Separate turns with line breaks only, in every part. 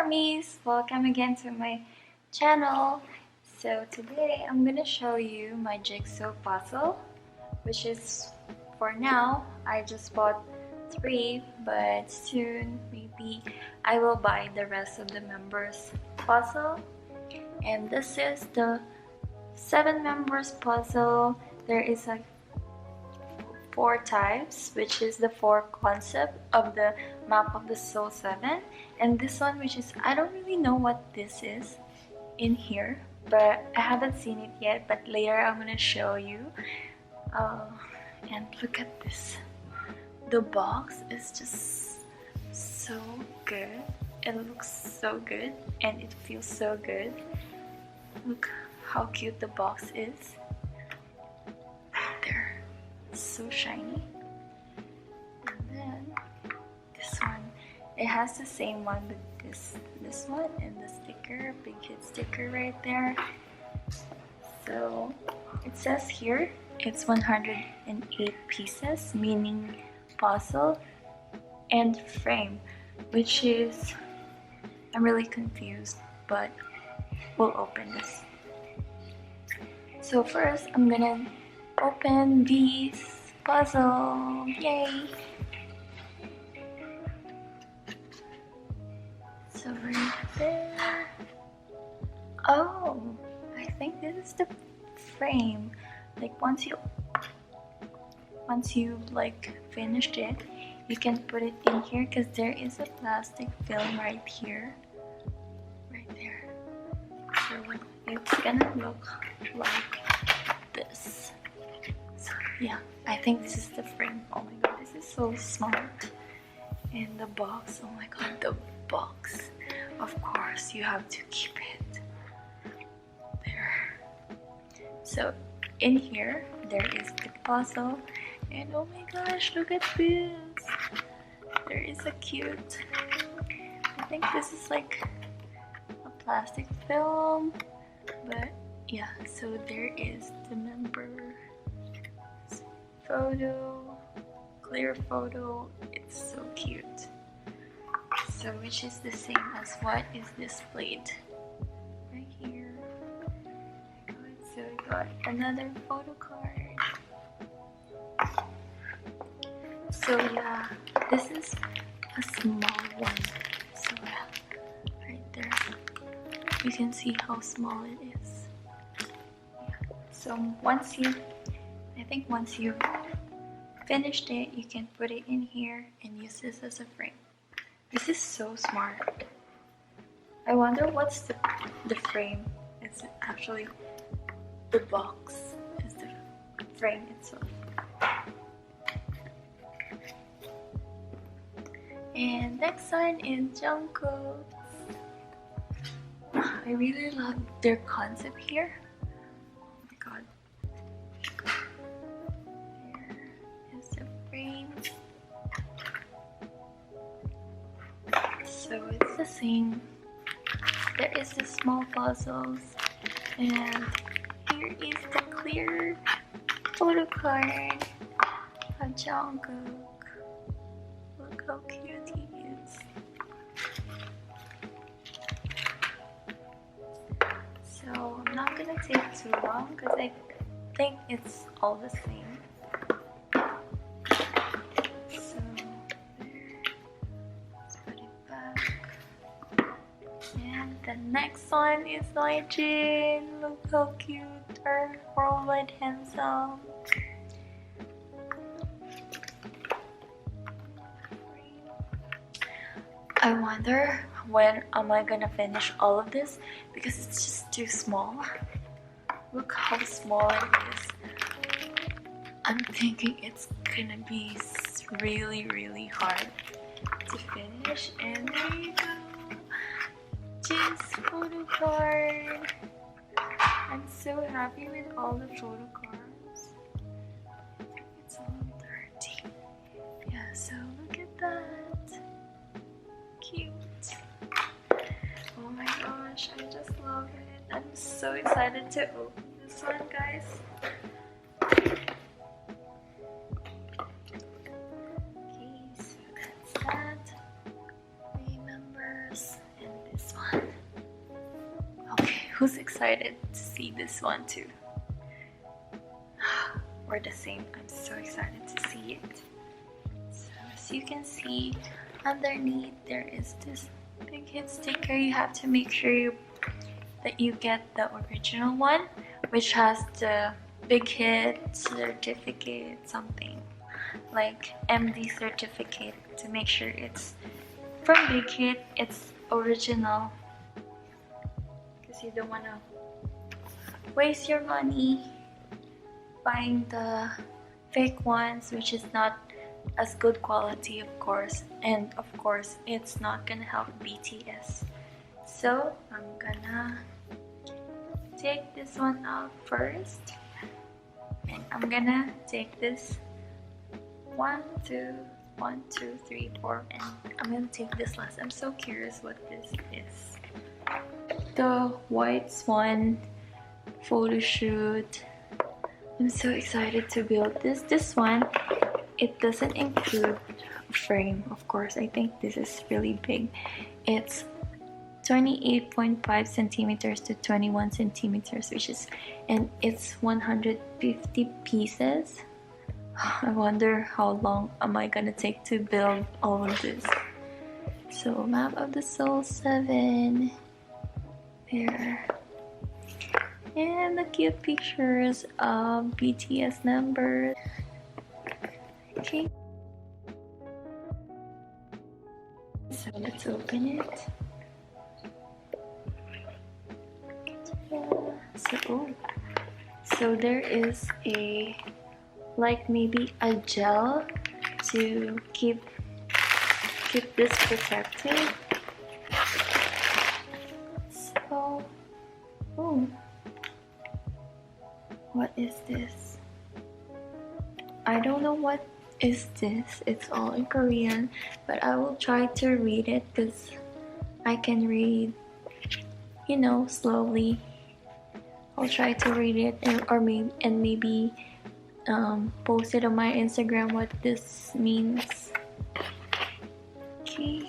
Armies! Welcome again to my channel. So today I'm gonna show you my jigsaw puzzle, which is, for now, I just bought 3, but soon maybe I will buy the rest of the members puzzle. And this is the 7 members puzzle. There is like 4 types, which is the 4 concept of the map of the Soul 7, and this one, which is, I don't really know what this is in here, but I haven't seen it yet, but later I'm gonna show you. And look at this, the box is just so good. It looks so good and it feels so good. Look how cute the box is. There, so shiny. And then this one, it has the same one with this one and the sticker, big hit sticker right there. So it says here it's 108 pieces, meaning puzzle and frame, which is, I'm really confused, but we'll open this. So first I'm gonna open this puzzle. Yay! So right there. Oh, I think this is the frame. Like once you like finished it, you can put it in here because there is a plastic film right here, right there. So it's gonna look like this. So yeah, I think this is the frame. Oh my god, this is so smart. And the box, oh my god, the box. Of course, you have to keep it there. So in here, there is the puzzle. And oh my gosh, look at this. There is a cute, I think this is like a plastic film. But yeah, so there is the member photo, clear photo. It's so cute. So which is the same as what is displayed right here. So we got another photo card. So yeah, this is a small one. So yeah, right there, you can see how small it is. Yeah. So once you finished it, you can put it in here and use this as a frame. This is so smart. I wonder what's the frame. It's actually the box is the frame itself. And next one is Jungkook. I really love their concept here. Oh my god. There is the frame. So it's the same. There is the small puzzles, and here is the clear photo card of Jungkook. Look how cute he is. So I'm not gonna take too long because I think it's all the same. So there, let's put it back. And the next one is my Jin. Look how cute, our worldwide handsome. I wonder when am I gonna finish all of this because it's just too small. Look how small it is. I'm thinking it's gonna be really hard to finish. And there you go. Just photo card. I'm so happy with all the photo cards. It's all dirty. Yeah, so look at that. Cute. Oh my gosh, I just love it. I'm so excited to open this one, guys. Okay, so that's that. Remembers, and this one. Okay, who's excited to see this one too? We're the same. I'm so excited to see it. So as you can see, underneath there is this big hit sticker. You have to make sure that you get the original one, which has the big hit certificate, something like MD certificate, to make sure it's from Big Hit, it's original, because you don't want to waste your money buying the fake ones, which is not as good quality, of course, and of course it's not gonna help BTS. So I'm gonna take this one out first, and I'm gonna take this 1, 2, 1, 2, 3, 4, and I'm gonna take this last. I'm so curious what this is. The white swan photo shoot. I'm so excited to build this. This one, it doesn't include a frame, of course. I think this is really big. It's 28.5 centimeters to 21 centimeters, which is, and it's 150 pieces. I wonder how long am I gonna take to build all of this. So Map of the Soul 7 there, and the cute pictures of BTS members. Okay, so let's open it. So there is a, like maybe a gel to keep this protected. So, oh, what is this? I don't know what is this. It's all in Korean, but I will try to read it because I can read, you know, slowly. I'll try to read it, and maybe post it on my Instagram what this means. Okay,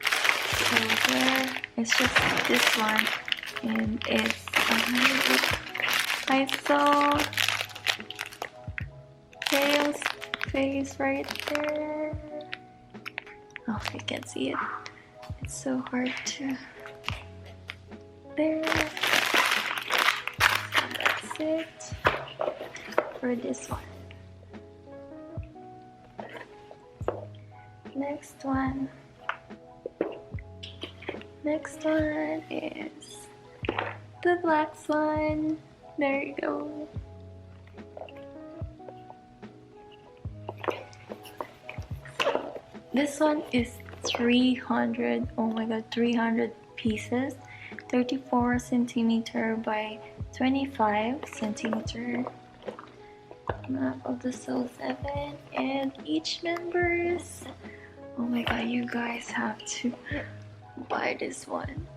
so there, it's just this one, and it's I saw Tails face right there. Oh, you can't see it. It's so hard to. There. So that's it for this one. Next one is the black swan. There you go. This one is 300, oh my god, 300 pieces, 34 centimeter by 25 centimeter. Map of the Soul 7, and each members. Oh my god, you guys have to buy this one.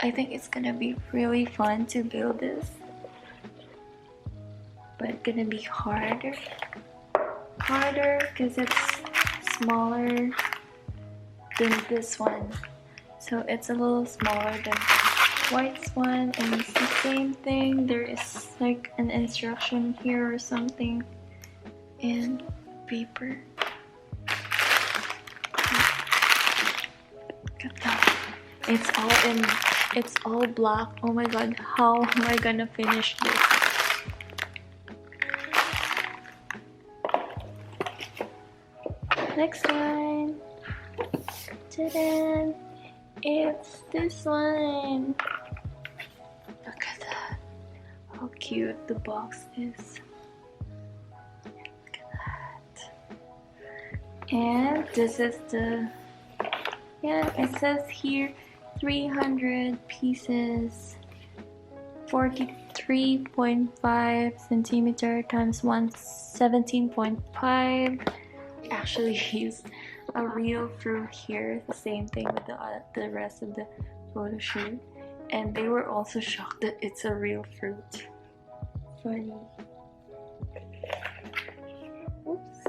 I think it's gonna be really fun to build this, but it's gonna be harder because it's smaller than this one. So it's a little smaller than white swan, and it's the same thing. There is like an instruction here or something, and paper. Look at that. It's all black. Oh my god, how am I gonna finish this? Next one. Ta-da! It's this one. Look at that. How cute the box is. Look at that. And this is the, yeah, it says here 300 pieces, 43.5 centimeter times 117.5. Actually used a real fruit here, the same thing with the rest of the photo shoot, and they were also shocked that it's a real fruit. Funny. Oops.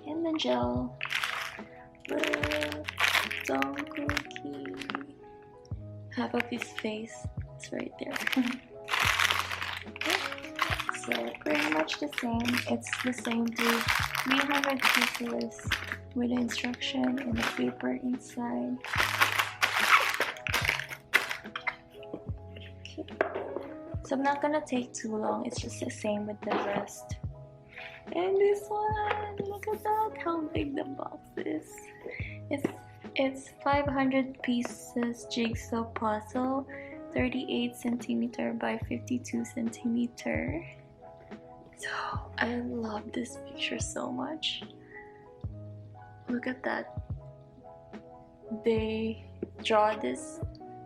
And the gel. Little dog cookie. half of his face is right there. Okay. So pretty much the same. It's the same to 300 pieces with the instruction and the paper inside. Okay. So I'm not gonna take too long. It's just the same with the rest. And this one, look at that, how big the box is. It's 500 pieces jigsaw puzzle, 38 centimeter by 52 centimeter. So I love this picture so much. Look at that. They draw this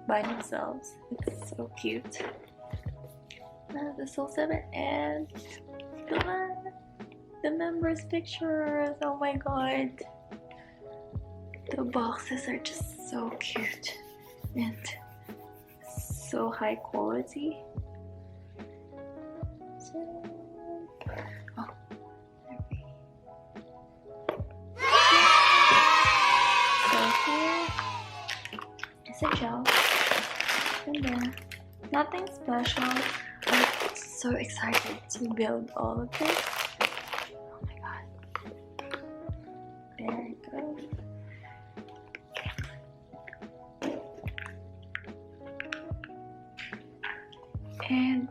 by themselves. It's so cute. The Soul 7 and the members' pictures. Oh my god. The boxes are just so cute and so high quality. So, oh, there we go. So here is a gel, and then nothing special. I'm so excited to build all of this. Oh my god. There it goes. And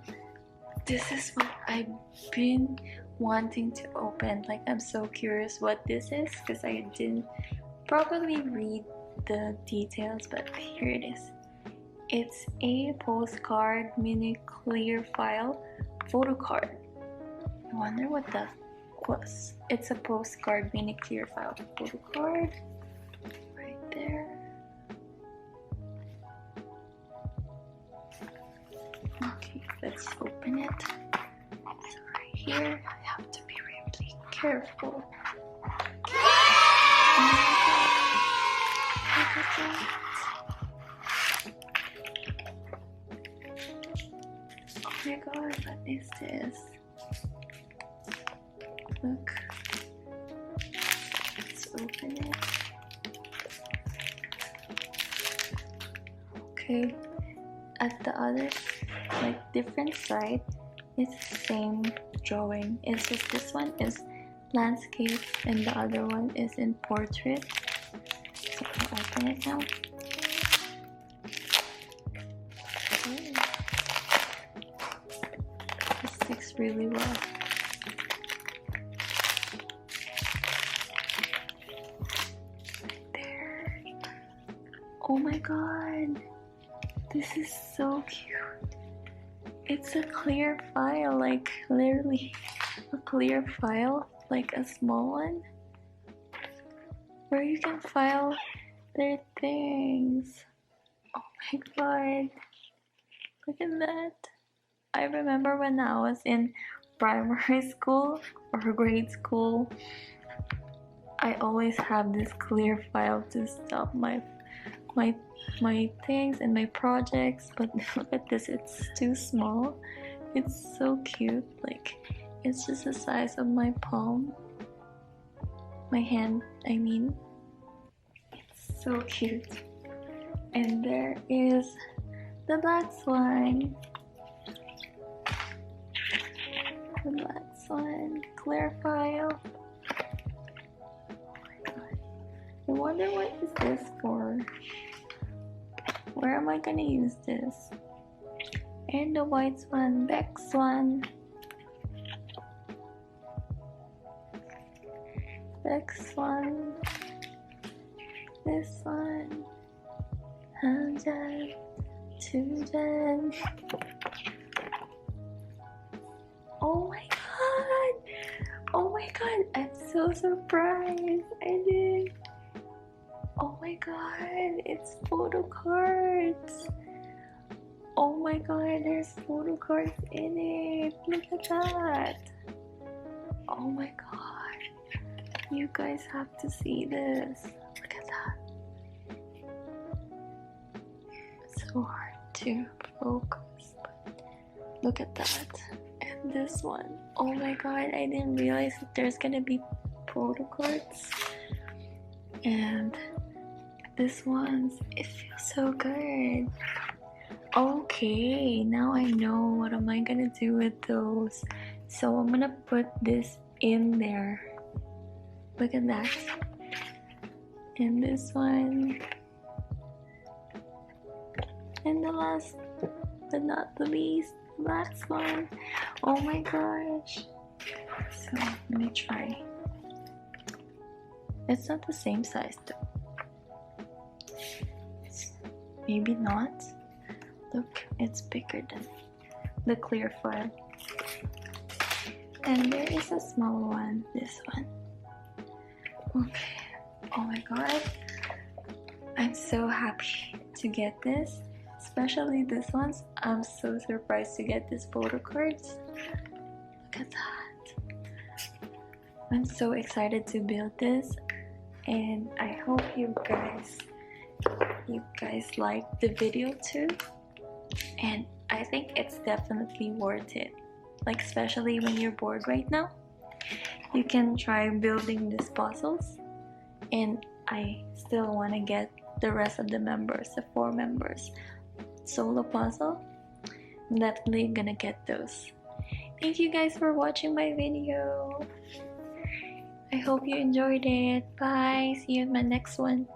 this is what I've been wanting to open. Like, I'm so curious what this is because I didn't properly read the details, but here it is. It's a postcard mini clear file photo card. I wonder what that was. It's a postcard mini clear file photo card right there. Okay, let's open it. So right here, I have to be really careful. Oh my god, what is this? Look. Let's open it. Okay, at the other, like, different side, it's the same drawing. It's just this one is landscape and the other one is in portrait. So I'll open it now. Okay. It sticks really well. There. Oh my god. This is so cute. It's a clear file, like literally a clear file, like a small one, where you can file their things. Oh my god. Look at that. I remember when I was in primary school or grade school, I always have this clear file to stop my things and my projects, but look at this, it's too small. It's so cute, like it's just the size of my palm, my hand, I mean. It's so cute. And there is the black swan. The black swan clear file. Oh my god. I wonder what is this for? Where am I gonna use this? And the white swan, black swan. Black swan. This one. Hanjan. Tujan. Oh my god! Oh my god! I'm so surprised! I did. Oh my god, it's photo cards. Oh my god, there's photo cards in it. Look at that. Oh my god. You guys have to see this. Look at that. It's so hard to focus, but look at that. And this one. Oh my god, I didn't realize that there's gonna be photo cards. And This one's, it feels so good. Okay, now I know what am I gonna do with those. So I'm gonna put this in there. Look at that. And this one. And the last but not the least, last one. Oh my gosh. So let me try. It's not the same size though. Maybe not. Look, it's bigger than the clear foil. And there is a small one, this one. Okay. Oh my god. I'm so happy to get this. Especially this ones. I'm so surprised to get these photo cards. Look at that. I'm so excited to build this. And I hope you guys like the video too. And I think it's definitely worth it. Like especially when you're bored right now. You can try building these puzzles. And I still want to get the rest of the members, the 4 members, solo puzzle. I'm definitely gonna get those. Thank you guys for watching my video. I hope you enjoyed it. Bye. See you in my next one.